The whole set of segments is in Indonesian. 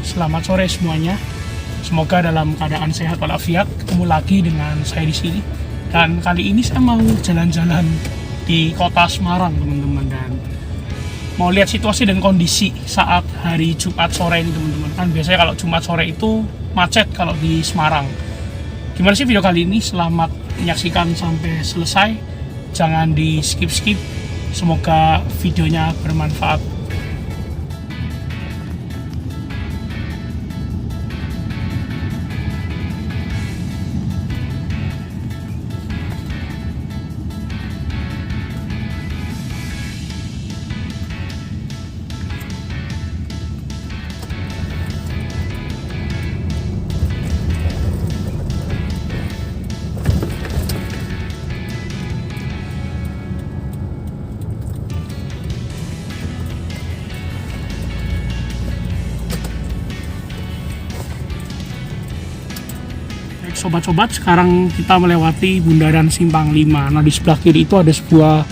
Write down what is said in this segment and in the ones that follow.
selamat sore semuanya. Semoga dalam keadaan sehat walafiat. Ketemu lagi dengan saya di sini. Dan kali ini saya mau jalan-jalan di kota Semarang, teman-teman, dan mau lihat situasi dan kondisi saat hari Jumat sore ini, teman-teman. Kan biasanya kalau Jumat sore itu macet kalau di Semarang. Gimana sih video kali ini? Selamat menyaksikan sampai selesai. Jangan di skip-skip. Semoga videonya bermanfaat. Sobat-sobat, sekarang kita melewati Bundaran Simpang 5. Nah, di sebelah kiri itu ada sebuah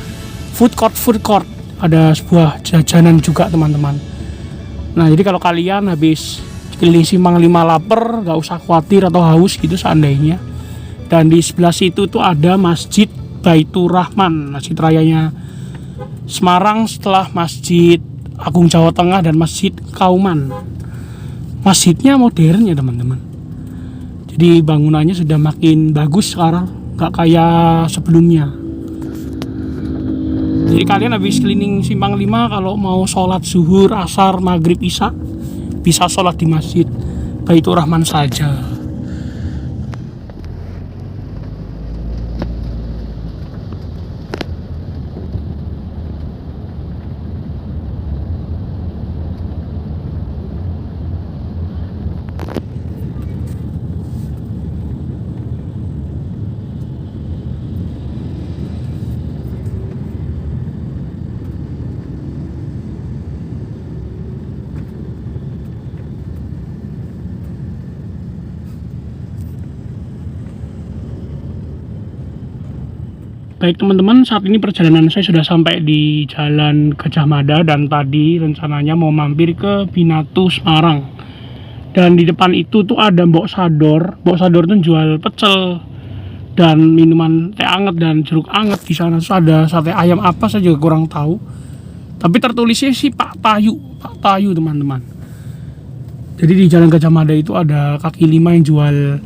food court, ada sebuah jajanan juga, teman-teman. Nah, jadi kalau kalian habis keliling Simpang 5 lapar, gak usah khawatir atau haus gitu seandainya. Dan di sebelah situ tuh ada Masjid Baitur Rahman, masjid rayanya Semarang setelah Masjid Agung Jawa Tengah dan Masjid Kauman. Masjidnya modern ya, teman-teman. Jadi bangunannya sudah makin bagus sekarang, gak kayak sebelumnya. Jadi kalian habis keliling Simpang 5, kalau mau sholat zuhur, asar, maghrib, isya, bisa sholat di Masjid Baitur Rahman saja. Baik teman-teman, saat ini perjalanan saya sudah sampai di Jalan Gajah Mada dan tadi rencananya mau mampir ke Binatu Semarang. Dan di depan itu tuh ada Mbok Sador. Mbok Sador tuh jual pecel dan minuman teh anget dan jeruk anget. Di sana tuh ada sate ayam apa saya juga kurang tahu. Tapi tertulisnya sih Pak Tayu teman-teman. Jadi di Jalan Gajah Mada itu ada kaki lima yang jual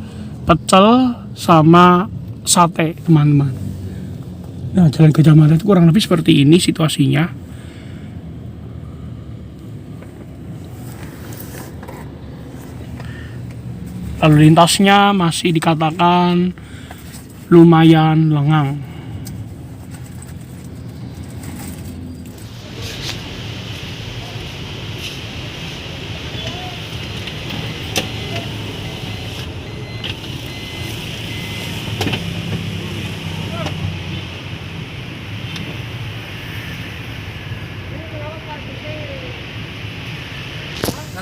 pecel sama sate, teman-teman. Nah, Jalan Gajah Mada itu kurang lebih seperti ini situasinya. Lalu lintasnya masih dikatakan lumayan lengang.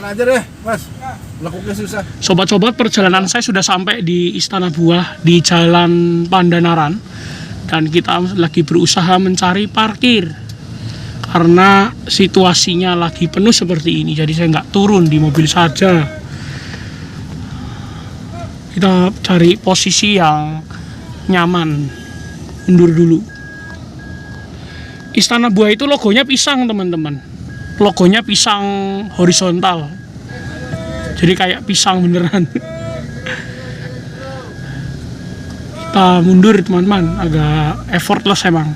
Aja deh, Mas. Lekuknya susah. Sobat-sobat, perjalanan saya sudah sampai di Istana Buah di Jalan Pandanaran. Dan kita lagi berusaha mencari parkir. Karena situasinya lagi penuh seperti ini. Jadi saya nggak turun di mobil saja. Kita cari posisi yang nyaman. Mundur dulu. Istana Buah itu logonya pisang, teman-teman. Logonya pisang horizontal. Jadi kayak pisang beneran. Kita mundur teman-teman, agak effortless emang.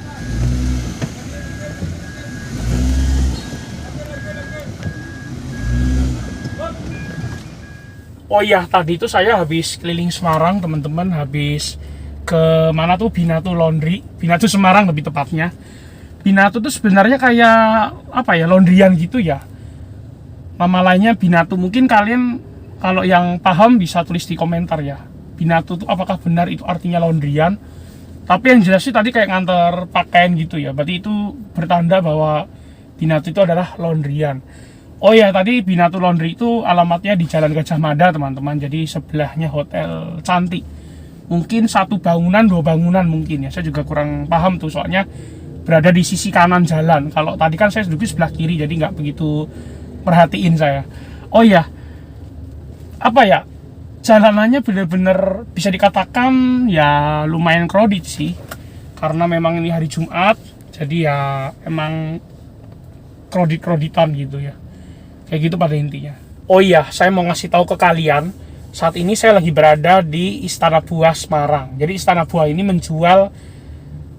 Oh iya, tadi itu saya habis keliling Semarang, teman-teman. Habis ke mana tuh? Binatu Laundry, Binatu Semarang lebih tepatnya. Binatu tuh sebenarnya kayak apa ya, laundryan gitu ya. Nama lainnya Binatu. Mungkin kalian kalau yang paham bisa tulis di komentar ya. Binatu itu apakah benar itu artinya laundryan? Tapi yang jelas sih tadi kayak nganter pakaian gitu ya. Berarti itu bertanda bahwa Binatu itu adalah laundryan. Oh ya, tadi Binatu Laundry itu alamatnya di Jalan Gajah Mada, teman-teman. Jadi sebelahnya Hotel Cantik. Mungkin satu bangunan, dua bangunan mungkin ya. Saya juga kurang paham tuh, soalnya berada di sisi kanan jalan. Kalau tadi kan saya duduk di sebelah kiri, jadi nggak begitu perhatiin saya. Oh iya, apa ya, jalanannya bener-bener bisa dikatakan ya lumayan crowded sih, karena memang ini hari Jumat, jadi ya emang crowded-crowdedan gitu ya, kayak gitu pada intinya. Oh iya, saya mau ngasih tahu ke kalian, saat ini saya lagi berada di Istana Buah Semarang. Jadi Istana Buah ini menjual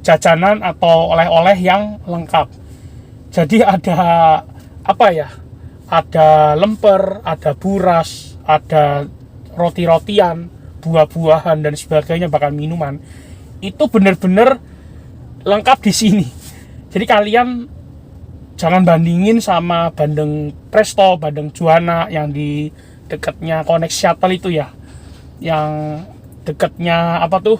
jajanan atau oleh-oleh yang lengkap. Jadi ada apa ya, ada lemper, ada buras, ada roti-rotian, buah-buahan dan sebagainya, bahkan minuman. Itu bener-bener lengkap di sini. Jadi kalian jangan bandingin sama Bandeng Presto, Bandeng Juana yang di dekatnya Connect Shuttle itu ya, yang dekatnya apa tuh,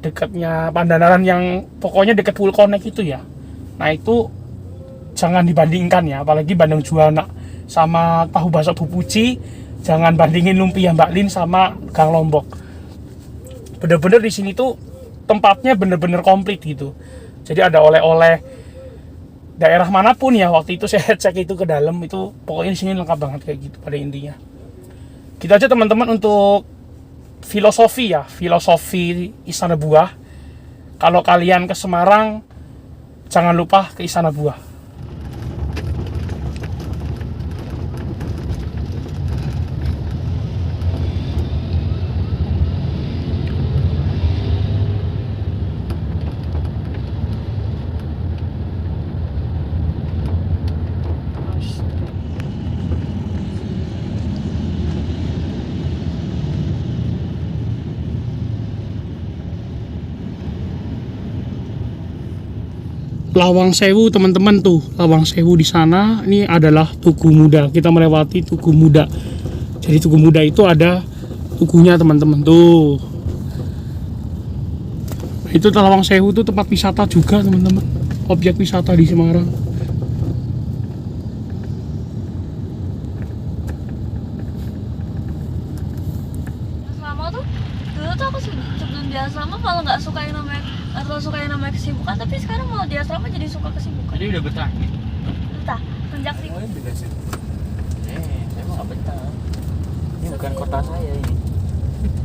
dekatnya Pandanaran, yang pokoknya dekat Full Connect itu ya. Nah itu jangan dibandingkan ya, apalagi Bandeng Juana sama tahu bakso Bu Puji. Jangan bandingin lumpia Mbak Lin sama Gang Lombok. Bener-bener di sini tuh tempatnya bener-bener komplit gitu. Jadi ada oleh-oleh daerah manapun ya. Waktu itu saya cek itu ke dalam, itu pokoknya di sini lengkap banget kayak gitu pada intinya. Gitu aja teman-teman untuk filosofi ya, filosofi Istana Buah. Kalau kalian ke Semarang, jangan lupa ke Istana Buah. Lawang Sewu teman-teman, tuh Lawang Sewu di sana. Ini adalah Tugu Muda. Kita melewati Tugu Muda. Jadi Tugu Muda itu ada tugunya teman-teman tuh. Itu Lawang Sewu tuh tempat wisata juga teman-teman. Objek wisata di Semarang. Asrama tuh dulu tuh aku sebelum di asrama malah nggak suka yang namanya, atau suka yang namanya kesibukan, tapi sekarang mau di asrama jadi suka kesibukan. Jadi udah betah nih. Entah sejak sih. Saya mah nggak betah. Ini bukan kota saya ini.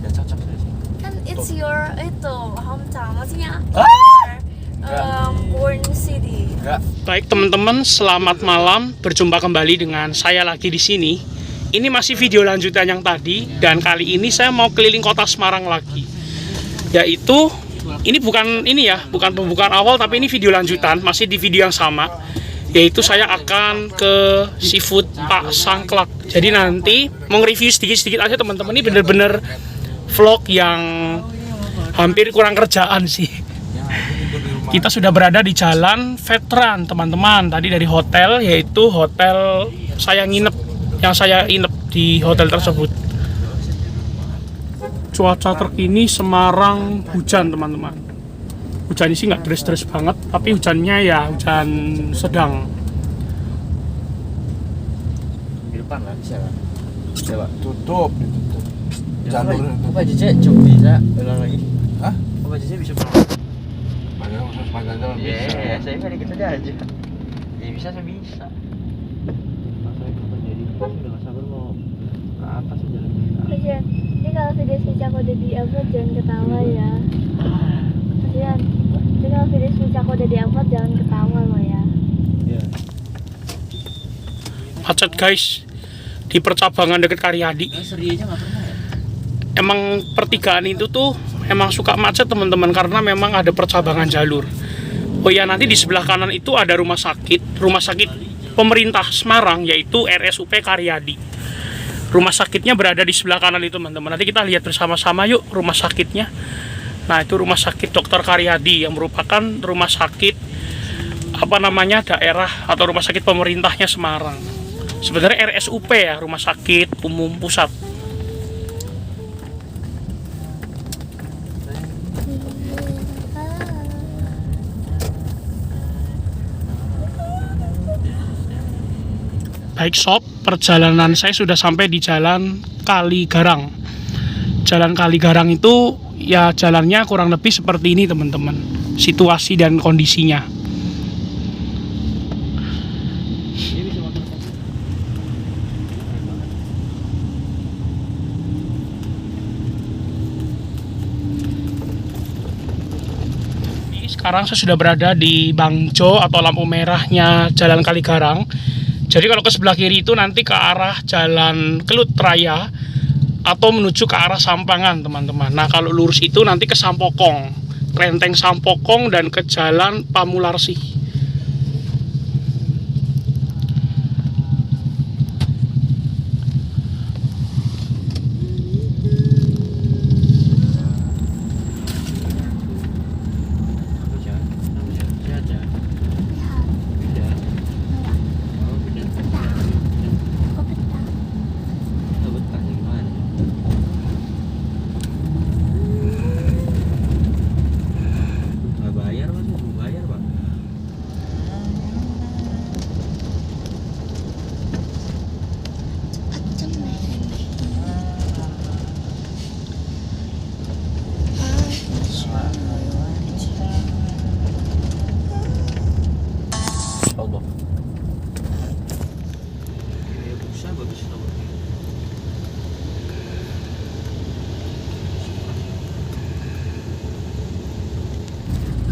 Udah cocok di sini. Kan it's your itu hometown, maksudnya Enggak. born city. Enggak. Baik teman-teman, selamat malam. Berjumpa kembali dengan saya lagi di sini. Ini masih video lanjutan yang tadi, dan kali ini saya mau keliling kota Semarang lagi. Yaitu ini bukan pembukaan awal, tapi ini video lanjutan, masih di video yang sama. Yaitu saya akan ke seafood Pak Sangklak. Jadi nanti mau nge-review sedikit-sedikit aja teman-teman. Ini bener-bener vlog yang hampir kurang kerjaan sih. Kita sudah berada di Jalan Veteran teman-teman. Tadi dari hotel, yaitu hotel saya nginep, yang saya inep di hotel tersebut. Cuaca terkini Semarang hujan teman-teman. Hujannya sih nggak deras-deras banget, tapi hujannya ya hujan sedang. Di depan lah bisa lah. Coba tutup. Jalur. Jalur. Apa aja cek? Coba bisa ulang lagi. Hah? Apa aja bisa pulang? Panjang jalan bisa. Iya, saya kan dikit saja aja. Ya bisa, saya bisa. Masalahnya kapan jadi? Udah nggak sabar mau ke atas jalan kita. Kasian. Jadi kalau video switch aku udah di-upload jangan ketawa ya. Kasian. Jadi kalau video switch aku udah di-upload jangan ketawa lo ya. Iya. Macet guys di percabangan dekat Karyadi. Seri aja nggak pernah ya? Emang pertigaan itu tuh emang suka macet teman-teman, karena memang ada percabangan jalur. Oh ya, nanti di sebelah kanan itu ada rumah sakit pemerintah Semarang, yaitu RSUP Karyadi. Rumah sakitnya berada di sebelah kanan itu teman-teman. Nanti kita lihat bersama-sama yuk rumah sakitnya. Nah itu rumah sakit Dr. Karyadi, yang merupakan rumah sakit daerah atau rumah sakit pemerintahnya Semarang. Sebenarnya RSUP ya, Rumah Sakit Umum Pusat. Baik sob, perjalanan saya sudah sampai di Jalan Kaligarang. Jalan Kaligarang itu ya jalannya kurang lebih seperti ini teman-teman, situasi dan kondisinya. Sekarang saya sudah berada di Bangjo atau lampu merahnya Jalan Kaligarang. Jadi kalau ke sebelah kiri itu nanti ke arah Jalan Kelut Raya atau menuju ke arah Sampangan, teman-teman. Nah, kalau lurus itu nanti ke Sampokong, Klenteng Sampokong, dan ke Jalan Pamularsi.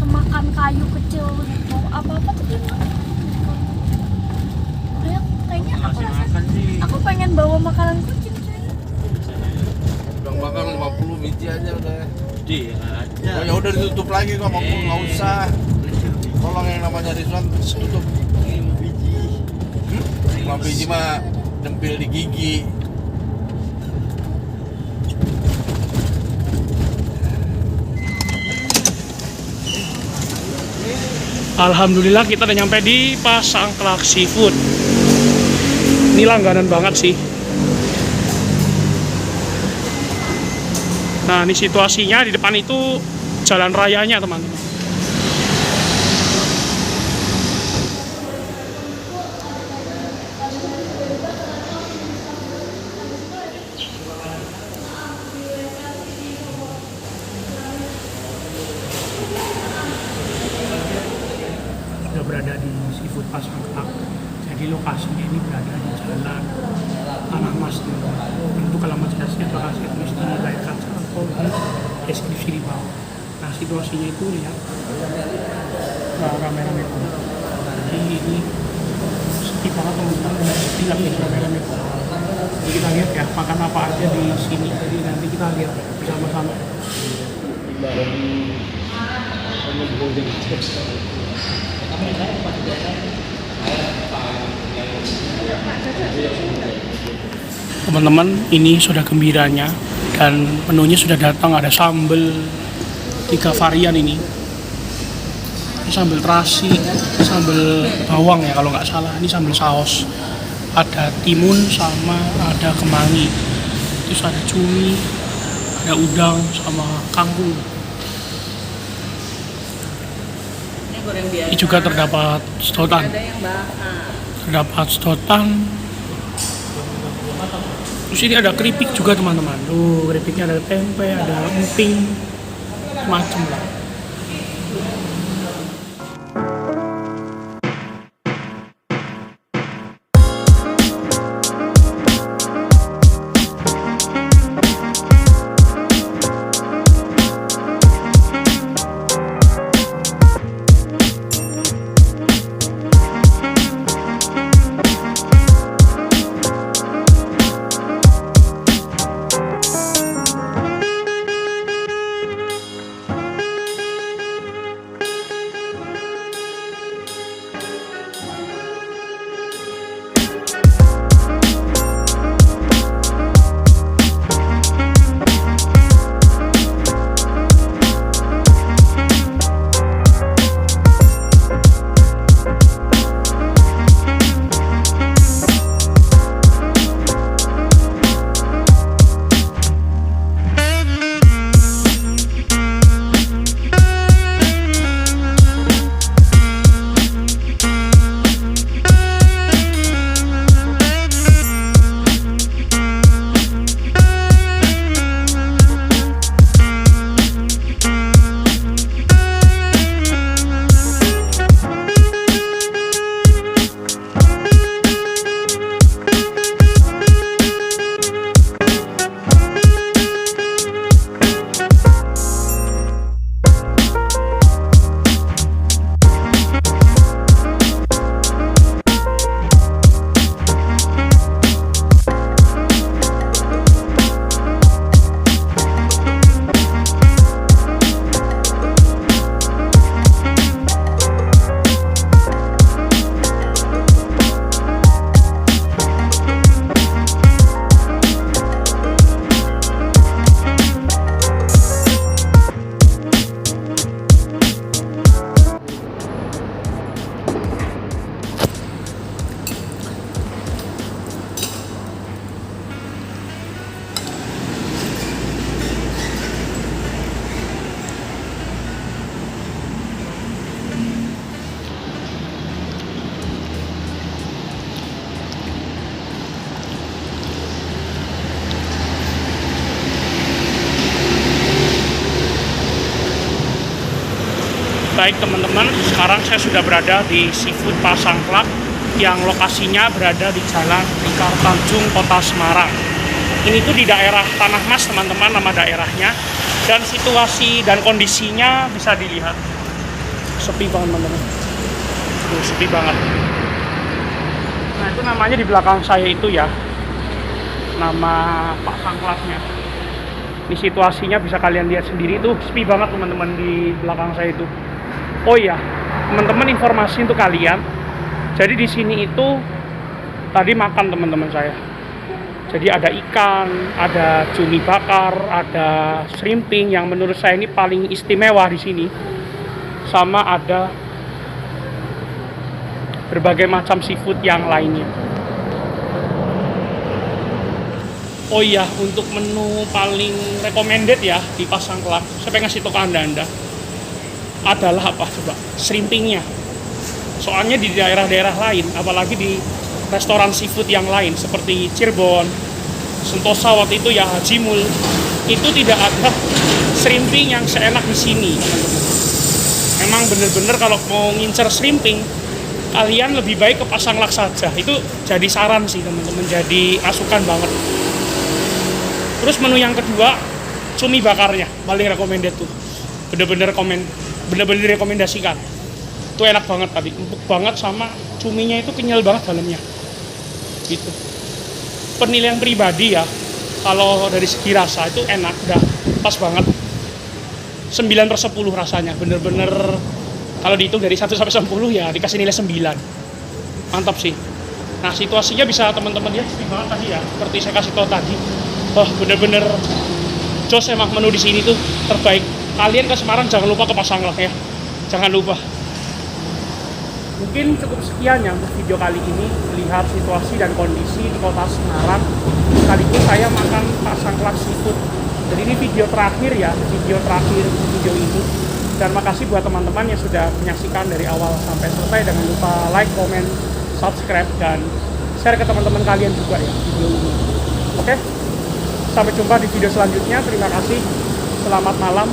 Kemakan kayu kecil gitu, apa-apa tuh dimakan. Kayaknya aku rasa aku pengen bawa makanan kucing cuy. Udah makan 50 biji aja udah. Gede ada. Oh, ya udah ditutup lagi kok, nggak usah. Tolong yang namanya Rizwan tutup. 5 biji. 5 biji mah dempil di gigi. Alhamdulillah kita udah nyampe di Pasangklak Seafood. Ini langganan banget sih. Nah, ini situasinya di depan itu jalan rayanya, teman-teman. Sudah berada di Seafood Pasangklak. Jadi lokasinya ini berada di Jalan Tanah Mas. Untuk alamat jelasnya bakal saya tulis di layar kaca atau di deskripsi di bawah. Nah, situasinya itu lihat rame-rame banget. Jadi ini sepi banget, teman-teman, dan sepi lagi rame-rame banget. Jadi kita lihat ya makan apa aja di sini. Jadi nanti kita lihat bersama-sama. Teman-teman, ini sudah gembiranya dan menunya sudah datang. Ada sambal 3 varian ini sambal terasi, sambal bawang ya kalau nggak salah, ini sambal saus, ada timun sama ada kemangi, terus ada cumi, ada udang sama kangkung. Ini juga terdapat sedotan. Terdapat sedotan. Terus ini ada keripik juga, teman-teman. Tuh, keripiknya ada tempe, ada emping, macam lah. Baik teman-teman, sekarang saya sudah berada di Seafood Pasangklak yang lokasinya berada di Jalan Lingkar Tanjung, Kota Semarang. Ini tuh di daerah Tanah Mas teman-teman, nama daerahnya. Dan situasi dan kondisinya bisa dilihat. Sepi banget teman-teman. Tuh, sepi banget. Nah itu namanya di belakang saya itu ya, nama Pak Sangklaknya. Ini situasinya bisa kalian lihat sendiri tuh, sepi banget teman-teman di belakang saya itu. Oh iya, teman-teman, informasi untuk kalian. Jadi di sini itu tadi makan teman-teman saya. Jadi ada ikan, ada cumi bakar, ada shrimping yang menurut saya ini paling istimewa di sini. Sama ada berbagai macam seafood yang lainnya. Oh iya, untuk menu paling recommended ya di Pasangklak, saya pengen ngasih tau ke anda adalah apa coba? Shrimpingnya. Soalnya di daerah-daerah lain, apalagi di restoran seafood yang lain seperti Cirebon, Sentosa waktu itu ya, Hajimul, itu tidak ada shrimping yang seenak di sini. Memang bener-bener kalau mau ngincer shrimping, kalian lebih baik ke Pasangklak saja. Itu jadi saran sih teman-teman, jadi masukan banget. Terus menu yang kedua, cumi bakarnya paling recommended tuh. Bener-bener rekomendasikan. Itu enak banget tadi, empuk banget, sama cuminya itu kenyal banget dalamnya. Gitu. Penilaian pribadi ya, kalau dari segi rasa itu enak, udah pas banget. 9/10 rasanya, bener-bener kalau dihitung dari 1 sampai 10 ya dikasih nilai 9. Mantap sih. Nah situasinya bisa teman-teman lihat sepi banget tadi ya, seperti saya kasih tau tadi. Wah bener-bener jos emang menu di sini tuh terbaik. Kalian ke Semarang jangan lupa ke Pasangklak ya, jangan lupa. Mungkin cukup sekian ya untuk video kali ini, melihat situasi dan kondisi di Kota Semarang sekaligus saya makan Pasangklak Seafood. Jadi ini video terakhir ya, video ini. Dan makasih buat teman-teman yang sudah menyaksikan dari awal sampai selesai. Jangan lupa like, comment, subscribe, dan share ke teman-teman kalian juga ya video ini. Oke, sampai jumpa di video selanjutnya. Terima kasih, selamat malam,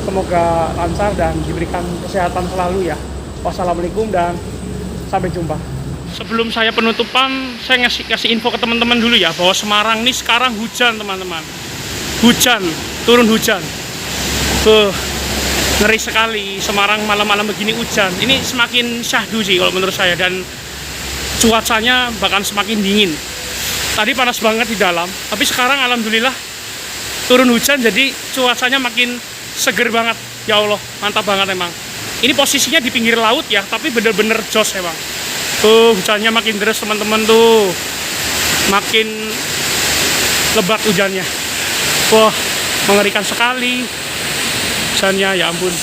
semoga lancar dan diberikan kesehatan selalu ya. Wassalamualaikum dan sampai jumpa. Sebelum saya penutupan, saya kasih info ke teman-teman dulu ya, bahwa Semarang ini sekarang hujan teman-teman. Hujan, turun hujan. Ngeri sekali, Semarang malam-malam begini hujan. Ini semakin syahdu sih kalau menurut saya, dan cuacanya bahkan semakin dingin. Tadi panas banget di dalam, tapi sekarang alhamdulillah turun hujan, jadi cuacanya makin seger banget. Ya Allah, mantap banget emang. Ini posisinya di pinggir laut ya, tapi bener-bener jos emang. Tuh hujannya makin deras teman-teman tuh, makin lebat hujannya. Wah, mengerikan sekali hujannya, ya ampun.